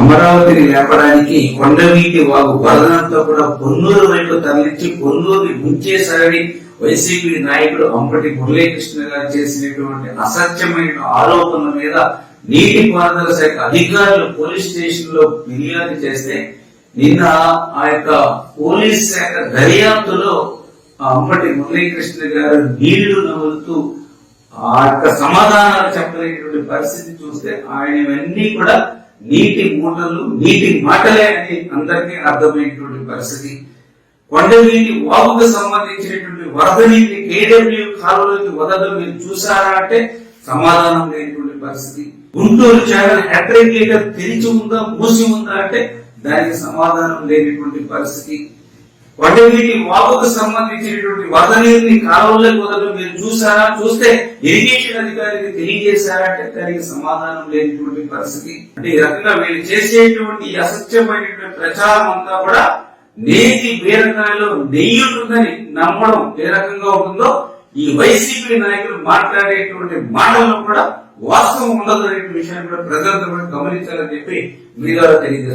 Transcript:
అమరావతిని లేపడానికి కొండవీటి వాగు వరదనంతా కూడా పొన్నూరు వైపు తరలించి పొన్నూరుని ముంచేశారని వైసీపీ నాయకుడు అంబటి మురళీకృష్ణ గారు చేసినటువంటి అసత్యమైన ఆరోపణల మీద నీటిపారుదల శాఖ అధికారులు పోలీస్ స్టేషన్ లో ఫిర్యాదు చేస్తే నిన్న ఆ యొక్క పోలీస్ శాఖ దర్యాప్తులో అంబటి మురళీకృష్ణ గారు నీళ్లు నవ్వులుతూ ఆ యొక్క సమాధానాలు చెప్పలేనటువంటి పరిస్థితి చూస్తే ఆయన ఇవన్నీ కూడా నీటి మూటలు నీటి మాటలే అని అందరికీ అర్థమైనటువంటి పరిస్థితి. కొండవీటి వాగుకు సంబంధించినటువంటి వరద నీటి కేడబ్ల్యూ కాలువలోకి వదలడం మీరు చూసారా అంటే సమాధానం లేనటువంటి పరిస్థితి. గుంటూరు ఛానల్ అగ్రిగేటర్ తెరిచి ఉందా మూసి ఉందా అంటే దానికి సమాధానం లేనటువంటి పరిస్థితి. కొండవీటి వాగుకు సంబంధించినటువంటి వరద నీటిని కాలువలోకి వదలడం మీరు చూసారా, చూస్తే ఇరిగేషన్ అధికారికి తెలియజేశారా అంటే దానికి సమాధానం లేనటువంటి పరిస్థితి. అంటే ఈ రకంగా వీళ్ళు చేసేటువంటి అసత్యమైనటువంటి ప్రచారం అంతా కూడా నేతి బీరకాయలో నెయ్యి ఉంటుందని నమ్మడం ఏ రకంగా ఉంటుందో ఈ వైసీపీ నాయకులు మాట్లాడేటువంటి మాటల్లో కూడా వాస్తవం ఉండదు అనే విషయాన్ని కూడా ప్రజలంతా కూడా గమనించాలని చెప్పి మీ ద్వారా తెలియజేస్తారు.